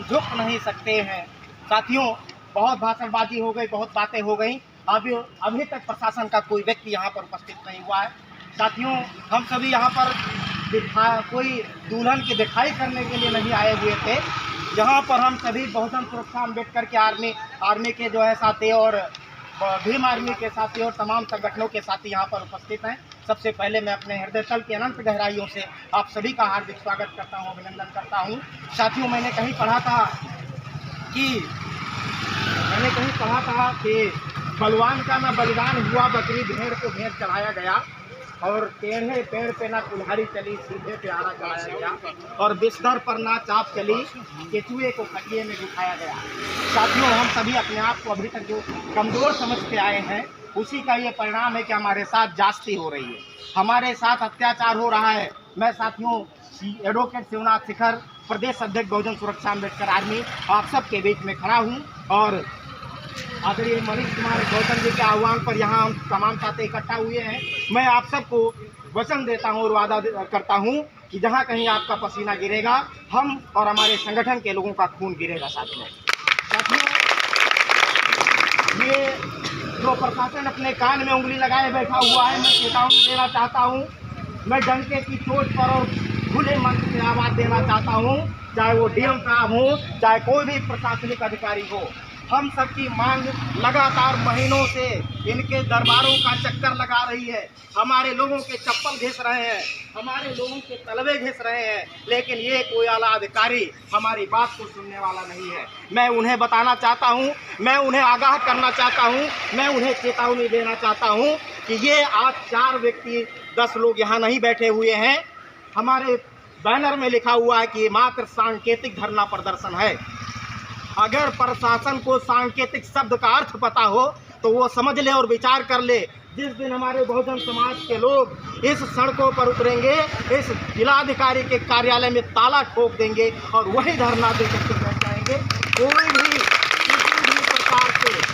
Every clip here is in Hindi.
झुक नहीं सकते हैं। साथियों, बहुत भाषणबाजी हो गई, बहुत बातें हो गई, अभी तक प्रशासन का कोई व्यक्ति यहाँ पर उपस्थित नहीं हुआ है। साथियों, हम सभी यहाँ पर कोई दुल्हन की दिखाई करने के लिए नहीं आए हुए थे। यहाँ पर हम सभी बहुजन सुरक्षा अम्बेडकर के आर्मी के जो है साथी और भीम आर्मी के साथी और तमाम संगठनों के साथी यहाँ पर उपस्थित हैं। सबसे पहले मैं अपने हृदय तल की अनंत गहराइयों से आप सभी का हार्दिक स्वागत करता हूँ, अभिनंदन करता हूँ। साथियों, मैंने कहीं पढ़ा था कि बलवान का ना बलिदान हुआ, बकरी भेड़ को भेड़ चढ़ाया गया, और टेढ़े पेड़ पे ना कुल्हाड़ी चली, सीधे पे आरा चढ़ाया गया, और बिस्तर पर ना चाप चली, केचुए को खटिए में बिठाया गया। साथियों, हम सभी अपने आप को अभी तक जो कमज़ोर समझते आए हैं, उसी का ये परिणाम है कि हमारे साथ जास्ती हो रही है, हमारे साथ अत्याचार हो रहा है। मैं साथियों एडवोकेट शिवनाथ शिखर, प्रदेश अध्यक्ष बहुजन सुरक्षा अम्बेडकर आर्मी, आप सबके बीच में खड़ा हूँ, और आदरणीय मनीष कुमार गौतम जी के आह्वान पर यहाँ हम तमाम साथी इकट्ठा हुए हैं। मैं आप सबको वचन देता हूँ और वादा करता हूँ कि जहाँ कहीं आपका पसीना गिरेगा, हम और हमारे संगठन के लोगों का खून गिरेगा। साथियों, ये जो प्रशासन अपने कान में उंगली लगाए बैठा हुआ है, मैं चेतावनी देना चाहता हूँ। मैं डंके की चोट पर और खुले मन से आवाज़ देना चाहता हूँ, चाहे वो डीएम साहब हो, चाहे कोई भी प्रशासनिक अधिकारी हो। हम सबकी मांग लगातार महीनों से इनके दरबारों का चक्कर लगा रही है। हमारे लोगों के चप्पल घिस रहे हैं, हमारे लोगों के तलवे घिस रहे हैं, लेकिन ये कोई आला अधिकारी हमारी बात को सुनने वाला नहीं है। मैं उन्हें बताना चाहता हूँ, मैं उन्हें आगाह करना चाहता हूँ, मैं उन्हें चेतावनी देना चाहता हूँ कि ये आज 4 व्यक्ति 10 लोग यहाँ नहीं बैठे हुए हैं। हमारे बैनर में लिखा हुआ है कि ये मात्र सांकेतिक धरना प्रदर्शन है। अगर प्रशासन को सांकेतिक शब्द का अर्थ पता हो तो वो समझ ले और विचार कर ले। जिस दिन हमारे बहुजन समाज के लोग इस सड़कों पर उतरेंगे, इस जिलाधिकारी के कार्यालय में ताला ठोक देंगे और वही धरना देकर के बैठ जाएंगे। कोई भी किसी भी प्रकार से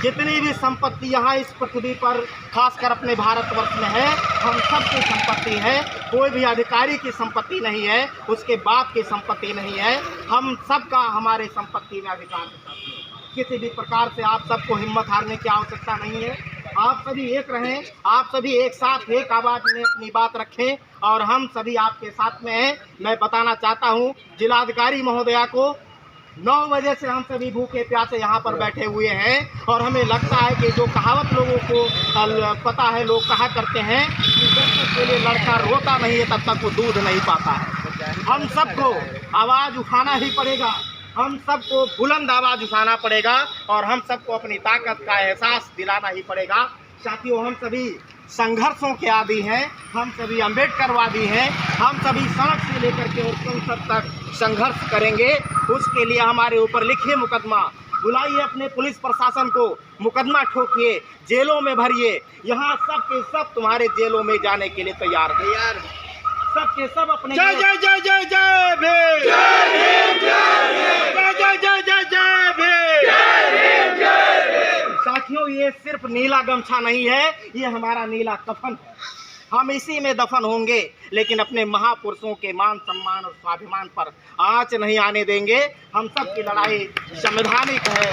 जितनी भी संपत्ति यहाँ इस पृथ्वी पर खासकर अपने भारतवर्ष में है, हम सबकी संपत्ति है। कोई भी अधिकारी की संपत्ति नहीं है, उसके बाप की संपत्ति नहीं है। हम सबका हमारे संपत्ति में अधिकार है। किसी भी प्रकार से आप सबको हिम्मत हारने की आवश्यकता नहीं है। आप सभी एक रहें, आप सभी एक साथ एक आवाज़ में अपनी बात रखें, और हम सभी आपके साथ में हैं। मैं बताना चाहता हूँ जिलाधिकारी महोदया को, 9 बजे से हम सभी भूखे प्यासे यहाँ पर बैठे हुए हैं, और हमें लगता है कि जो कहावत लोगों को पता है, लोग कहा करते हैं कि जब तक के लिए लड़का रोता नहीं है तब तक वो दूध नहीं पाता है। हम सबको आवाज़ उठाना ही पड़ेगा, हम सबको बुलंद आवाज़ उठाना पड़ेगा, और हम सबको अपनी ताकत का एहसास दिलाना ही पड़ेगा। साथियों, हम सभी संघर्षों के आदी हैं, हम सभी अम्बेडकरवादी हैं, हम सभी सड़क से लेकर के और संसद तक संघर्ष करेंगे। उसके लिए हमारे ऊपर लिखिए मुकदमा, बुलाइए अपने पुलिस प्रशासन को, मुकदमा ठोकिए, जेलों में भरिए। यहाँ सब के सब तुम्हारे जेलों में जाने के लिए तैयार है। सब के सब अपने जय जय जय जय जय भीम, जय भीम, जय जय जय जय जय भीम, जय भीम, जय भीम। साथियों, ये सिर्फ नीला गमछा नहीं है, ये हमारा नीला कफन है। हम इसी में दफन होंगे, लेकिन अपने महापुरुषों के मान सम्मान और स्वाभिमान पर आंच नहीं आने देंगे। हम सब की लड़ाई संवैधानिक है,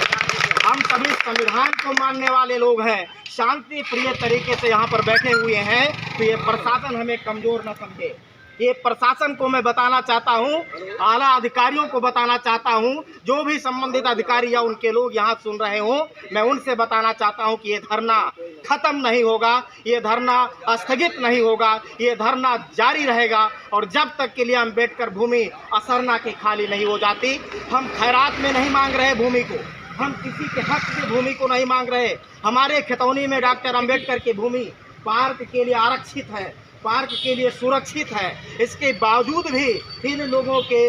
हम सभी संविधान को मानने वाले लोग हैं, शांति प्रिय तरीके से यहाँ पर बैठे हुए हैं। तो ये प्रशासन हमें कमज़ोर न समझे। ये प्रशासन को मैं बताना चाहता हूँ, आला अधिकारियों को बताना चाहता हूँ, जो भी संबंधित अधिकारी या उनके लोग यहाँ सुन रहे हों, मैं उनसे बताना चाहता हूँ कि ये धरना खत्म नहीं होगा, ये धरना स्थगित नहीं होगा, ये धरना जारी रहेगा। और जब तक के लिए अम्बेडकर भूमि असरना की खाली नहीं हो जाती, हम खैरात में नहीं मांग रहे भूमि को, हम किसी के हक से भूमि को नहीं मांग रहे। हमारे खतौनी में डॉक्टर अम्बेडकर की भूमि पार्क के लिए आरक्षित है, पार्क के लिए सुरक्षित है। इसके बावजूद भी इन लोगों के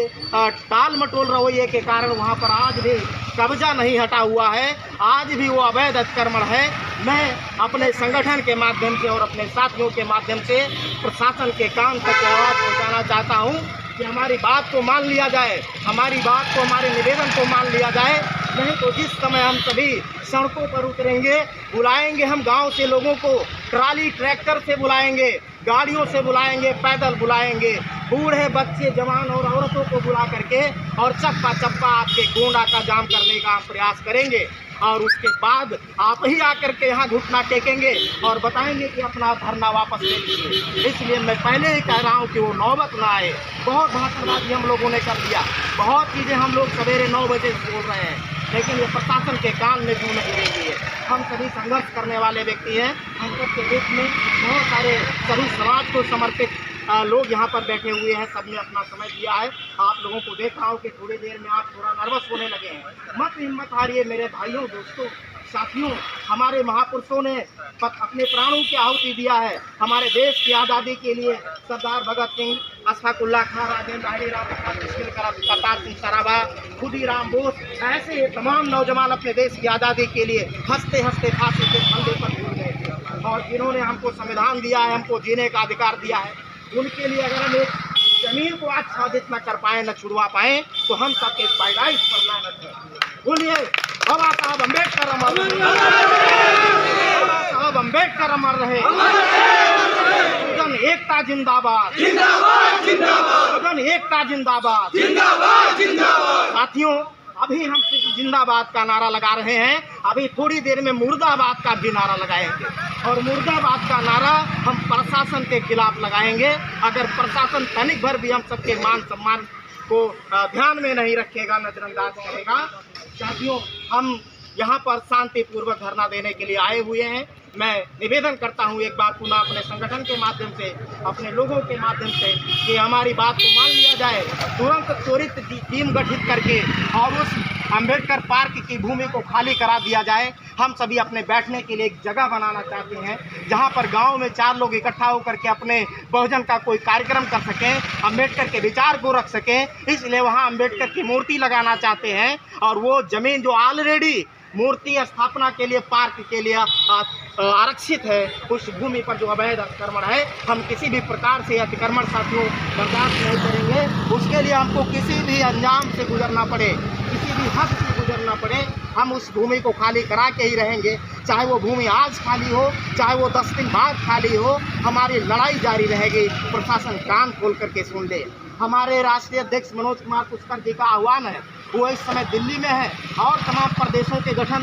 टाल मटोल रवैये के कारण वहाँ पर आज भी कब्जा नहीं हटा हुआ है, आज भी वो अवैध अतिक्रमण है। मैं अपने संगठन के माध्यम से और अपने साथियों के माध्यम से प्रशासन के कान तक आवाज़ पहुँचाना चाहता हूँ कि हमारी बात को मान लिया जाए, हमारी बात को, हमारे निवेदन को मान लिया जाए। नहीं तो जिस समय हम सभी सड़कों पर उतरेंगे, बुलाएंगे हम गांव से लोगों को, ट्राली ट्रैक्टर से बुलाएंगे, गाड़ियों से बुलाएंगे, पैदल बुलाएंगे, बूढ़े बच्चे जवान और औरतों को बुला करके और चप्पा चप्पा आपके गोंडा का जाम करने का हम प्रयास करेंगे। और उसके बाद आप ही आकर के यहाँ घुटना टेकेंगे और बताएंगे कि अपना धरना वापस ले लीजिए। इसलिए मैं पहले ही कह रहा हूँ कि वो नौबत ना आए। बहुत भाषणबाजी हम लोगों ने कर दिया, बहुत चीज़ें हम लोग सवेरे 9 बजे से बोल रहे हैं, लेकिन ये प्रशासन के कान में क्यों नहीं देंगे। हम सभी संघर्ष करने वाले व्यक्ति हैं। हम सबके बीच में बहुत सारे सभी समाज को समर्पित लोग यहाँ पर बैठे हुए हैं। सबने अपना समय दिया है। आप लोगों को देख रहा हूँ कि थोड़ी देर में आप थोड़ा नर्वस होने लगे हैं। मत हिम्मत हारिए मेरे भाइयों, दोस्तों, साथियों। हमारे महापुरुषों ने अपने प्राणों की आहुति दिया है हमारे देश की आज़ादी के लिए। सरदार भगत सिंह, अशफाक उल्लाह खां, राजेंद्र प्रसाद, करतार सिंह सराभा, खुदीराम बोस, ऐसे तमाम नौजवान अपने देश की आज़ादी के लिए हंसते हंसते फांसी के फंदे पर झूल गए थे। और जिन्होंने हमको संविधान दिया है, हमको जीने का अधिकार दिया है, उनके लिए अगर हम एक जमीन को आच्छादित न कर पाए, न छुड़वा पाए, तो हम सबके पैदाइश पर लानत है। बोलिए बाबा साहब अम्बेडकर अमर रहे, बाबा साहब अम्बेडकर अमर रहे। जन एकता जिंदाबाद, जन एकता जिंदाबाद, साथियों। अभी हम जिंदाबाद का नारा लगा रहे हैं, अभी थोड़ी देर में मुर्दाबाद का भी नारा लगाएंगे। और मुर्दाबाद का नारा हम प्रशासन के खिलाफ लगाएंगे। अगर प्रशासन तनिक भर भी हम सबके मान सम्मान को ध्यान में नहीं रखेगा, नजरअंदाज करेगा। साथियों, हम यहाँ पर शांतिपूर्वक धरना देने के लिए आए हुए हैं। मैं निवेदन करता हूँ एक बार पुनः अपने संगठन के माध्यम से, अपने लोगों के माध्यम से, कि हमारी बात को मान लिया जाए। तुरंत त्वरित टीम गठित करके और उस अम्बेडकर पार्क की भूमि को खाली करा दिया जाए। हम सभी अपने बैठने के लिए एक जगह बनाना चाहते हैं जहां पर गांव में 4 लोग इकट्ठा होकर के अपने बहुजन का कोई कार्यक्रम कर सकें, अम्बेडकर के विचार को रख सकें। इसलिए वहां अम्बेडकर की मूर्ति लगाना चाहते हैं। और वो जमीन जो ऑलरेडी मूर्ति स्थापना के लिए, पार्क के लिए आरक्षित है, उस भूमि पर जो अवैध अतिक्रमण है, हम किसी भी प्रकार से अतिक्रमण साथियों बर्दाश्त नहीं करेंगे। उसके लिए हमको किसी भी अंजाम से गुजरना पड़े, किसी भी हद से गुजरना पड़े, हम उस भूमि को खाली करा के ही रहेंगे। चाहे वो भूमि आज खाली हो, चाहे वो 10 दिन बाद खाली हो, हमारी लड़ाई जारी रहेगी। प्रशासन कान खोल करके सुन ले। हमारे राष्ट्रीय अध्यक्ष मनोज कुमार पुष्कर जी का आह्वान है, वो इस समय दिल्ली में है और तमाम प्रदेशों के गठन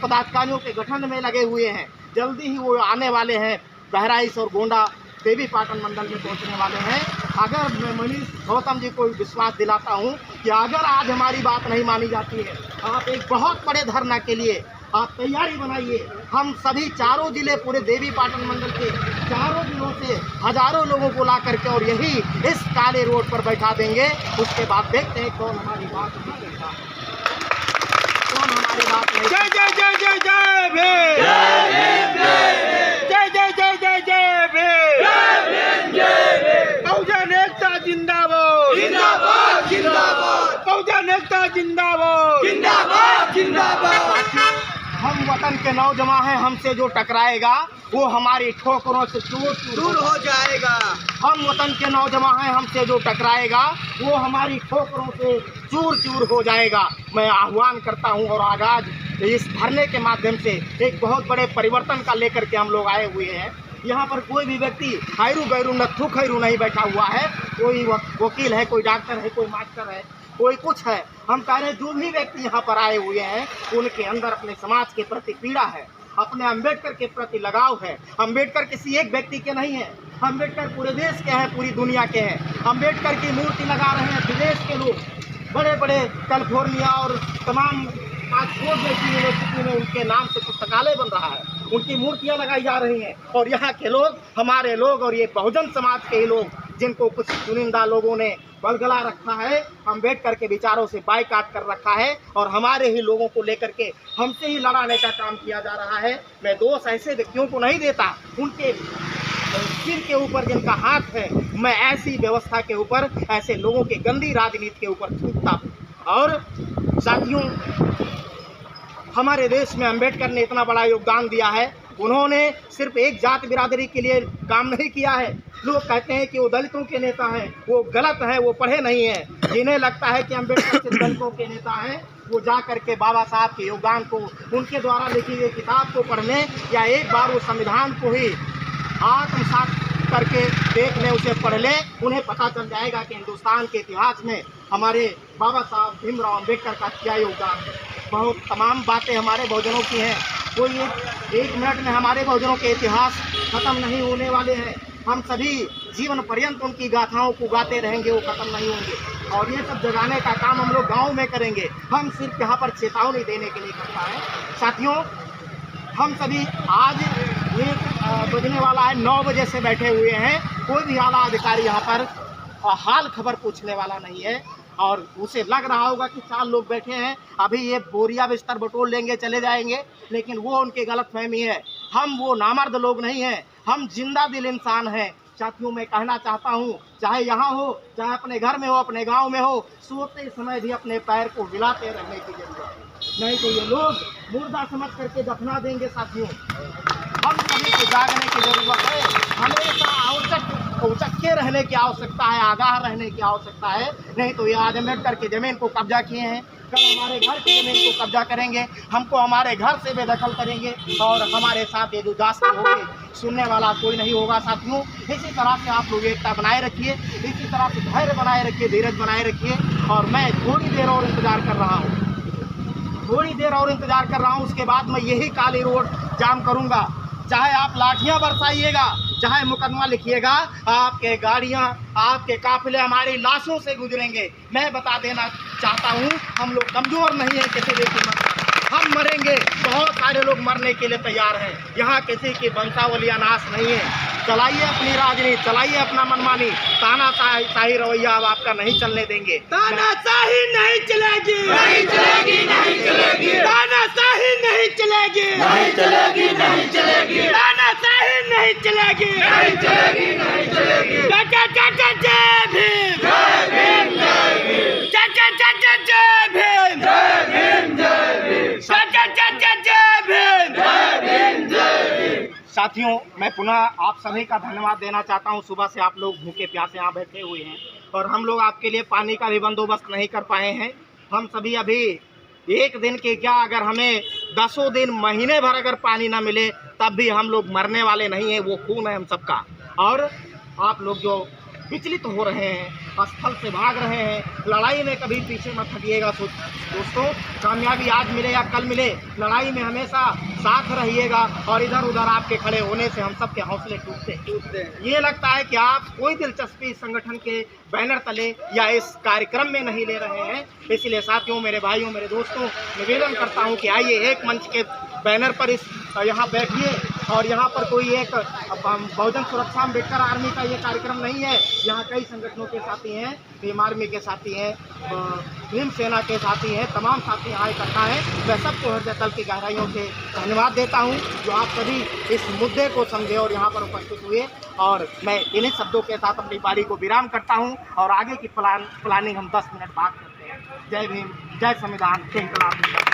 पदाधिकारियों के गठन में लगे हुए हैं। जल्दी ही वो आने वाले हैं, बहराइच और गोंडा देवी पाटन मंडल में पहुंचने वाले हैं। अगर मैं मनीष गौतम जी को विश्वास दिलाता हूं कि अगर आज हमारी बात नहीं मानी जाती है, आप एक बहुत बड़े धरना के लिए आप तैयारी बनाइए। हम सभी चारों जिले, पूरे देवी पाटन मंडल के चारों जिलों से हजारों लोगों को ला करके और यही इस काले रोड पर बैठा देंगे। उसके बाद देखते हैं कौन हमारी बात मानेगा, कौन हमारी बात नहीं। जय जय जय जय जय भीम, जय जय जय जय जय भीम, बहुजन एकता जिंदाबाद, जिंदाबाद जिंदाबाद, बहुजन एकता जिंदाबाद, जिंदाबाद जिंदाबाद। हम वतन के नौजवान हैं, हमसे जो टकराएगा वो हमारी ठोकरों से दूर हो जाएगा। हम वतन के नौजवान हैं, हमसे जो टकराएगा वो हमारी ठोकरों से चूर चूर हो जाएगा। मैं आह्वान करता हूं और आगाज इस धरने के माध्यम से एक बहुत बड़े परिवर्तन का लेकर के हम लोग आए हुए हैं। यहाँ पर कोई भी व्यक्ति हैरू गैरू नत्थु खैरू नहीं बैठा हुआ है। कोई वकील है, कोई डॉक्टर है, कोई मास्टर है, कोई कुछ है। हम कह रहे हैं जो भी व्यक्ति यहाँ पर आए हुए हैं उनके अंदर अपने समाज के प्रति पीड़ा है, अपने अम्बेडकर के प्रति लगाव है। अम्बेडकर किसी एक व्यक्ति के नहीं है, अम्बेडकर पूरे देश के हैं, पूरी दुनिया के हैं। अम्बेडकर की मूर्ति लगा रहे हैं विदेश के लोग, बड़े बड़े कैलिफोर्निया और तमाम ऑक्सफोर्ड जैसी यूनिवर्सिटी में उनके नाम से पुस्तकालय बन रहा है, उनकी मूर्तियां लगाई जा रही हैं। और यहाँ के लोग, हमारे लोग और ये बहुजन समाज के ही लोग, जिनको कुछ चुनिंदा लोगों ने बलगला रखा है, अम्बेडकर के विचारों से बाइकाट कर रखा है और हमारे ही लोगों को लेकर के हमसे ही लड़ाने का काम किया जा रहा है। मैं दोष ऐसे व्यक्तियों को नहीं देता, उनके सिर के ऊपर जिनका हाथ है, मैं ऐसी व्यवस्था के ऊपर, ऐसे लोगों के गंदी राजनीति के ऊपर थूकता हूँ। और साथियों, हमारे देश में अम्बेडकर ने इतना बड़ा योगदान दिया है। उन्होंने सिर्फ एक जात बिरादरी के लिए काम नहीं किया है। लोग कहते हैं कि वो दलितों के नेता हैं, वो गलत है, वो पढ़े नहीं हैं। जिन्हें लगता है कि अम्बेडकर सिर्फ दलितों के नेता हैं, वो जा करके बाबा साहब के योगदान को, उनके द्वारा लिखी गई किताब को पढ़ लें या एक बार वो संविधान को ही आत्मसात करके देख ले, उसे पढ़ ले, उन्हें पता चल जाएगा कि हिंदुस्तान के इतिहास में हमारे बाबा साहब भीमराव अम्बेडकर का क्या योगदान है। बहुत तमाम बातें हमारे बहुजनों की हैं, कोई एक मिनट में हमारे बहुजनों के इतिहास खत्म नहीं होने वाले हैं। हम सभी जीवन पर्यंत उनकी गाथाओं को गाते रहेंगे, वो खत्म नहीं होंगे। और ये सब जगाने का काम हम लोग गाँव में करेंगे, हम सिर्फ यहाँ पर चेतावनी देने के लिए करता है। साथियों, हम सभी आज एक बजने वाला है 9 बजे से बैठे हुए हैं, कोई भी आला अधिकारी यहाँ पर हाल खबर पूछने वाला नहीं है। और उसे लग रहा होगा कि 4 लोग बैठे हैं, अभी ये बोरिया बिस्तर बटोर लेंगे, चले जाएंगे, लेकिन वो उनकी गलतफहमी है। हम वो नामर्द लोग नहीं हैं, हम जिंदा दिल इंसान हैं। साथियों, मैं कहना चाहता हूँ, चाहे यहाँ हो, चाहे अपने घर में हो, अपने गांव में हो, सोते समय भी अपने पैर को हिलाते रहने की जरूरत है, नहीं तो ये लोग मुर्दा समझ करके दफना देंगे। साथियों, हम सभी को जागने की जरूरत है, हमेशा औचक्य रहने की आवश्यकता है, आगाह रहने की आवश्यकता है, नहीं तो ये आज अम्बेडकर की ज़मीन को कब्जा किए हैं, कल हमारे घर की ज़मीन को कब्जा करेंगे, हमको हमारे घर से बेदखल करेंगे और हमारे साथ ये जो जासूस होंगे, सुनने वाला कोई नहीं होगा। साथियों, इसी तरह से आप लोग एकता बनाए रखिए, इसी तरह से धैर्य बनाए रखिए, धीरज बनाए रखिए। और मैं थोड़ी देर और इंतज़ार कर रहा हूँ, थोड़ी देर और इंतज़ार कर रहा हूँ, उसके बाद मैं यही काली रोड जाम करूँगा। चाहे आप लाठियाँ बरसाइएगा, चाहे मुकदमा लिखिएगा, आपके गाड़ियाँ, आपके काफिले हमारी लाशों से गुजरेंगे। मैं बता देना चाहता हूँ, हम लोग कमज़ोर नहीं हैं, किसी भी कीमत पर हम मरेंगे। बहुत सारे लोग मरने के लिए तैयार हैं, यहाँ किसी की वंशावली अनाश नहीं है। चलाइए अपनी राजनीति, चलाइए अपना मनमानी, तानाशाही रवैया अब आपका नहीं चलने देंगे। तानाशाही नहीं चलेगी, नहीं चलेगी, नहीं चलेगी। तानाशाही नहीं चलेगी, नहीं चलेगी, नहीं चलेगी। तानाशाही नहीं चलेगी, नहीं चलेगी, नहीं चलेगी। चाचा चाचा जय भीम, जय भीम, जय भीम। चाचा चाचा जय भीम, जय भीम, जय भीम। चाचा चाचा जय भीम, जय भीम, जय भीम। साथियों, मैं पुनः आप सभी का धन्यवाद देना चाहता हूं। सुबह से आप लोग भूखे प्यासे यहाँ बैठे हुए हैं और हम लोग आपके लिए पानी का भी बंदोबस्त नहीं कर पाए हैं। हम सभी अभी एक दिन के क्या, अगर हमें 10 दिन, महीने भर अगर पानी ना मिले तब भी हम लोग मरने वाले नहीं हैं। वो खून है हम सबका। और आप लोग जो विचलित हो रहे हैं, स्थल से भाग रहे हैं, लड़ाई में कभी पीछे मत हटिएगा। दोस्तों, कामयाबी आज मिले या कल मिले, लड़ाई में हमेशा साथ रहिएगा। और इधर उधर आपके खड़े होने से हम सब के हौसले टूटते हैं। ये लगता है कि आप कोई दिलचस्पी संगठन के बैनर तले या इस कार्यक्रम में नहीं ले रहे हैं। इसलिए साथियों, मेरे भाइयों, मेरे दोस्तों, निवेदन करता हूँ कि आइए एक मंच के बैनर पर यहाँ बैठिए। और यहाँ पर कोई एक बहुजन सुरक्षा अम्बेडकर आर्मी का ये कार्यक्रम नहीं है, यहाँ कई संगठनों के साथी हैं, भीम आर्मी के साथी हैं, भीम सेना के साथी हैं, तमाम साथी यहाँ इकट्ठा हैं। मैं सबको हृदय तल की गहराइयों से धन्यवाद देता हूँ जो आप सभी इस मुद्दे को समझे और यहाँ पर उपस्थित हुए। और मैं इन्हीं शब्दों के साथ अपनी पारी को विराम करता हूँ और आगे की प्लानिंग हम 10 मिनट बाद करते हैं। जय भीम, जय संविधान, जय इंकलाब।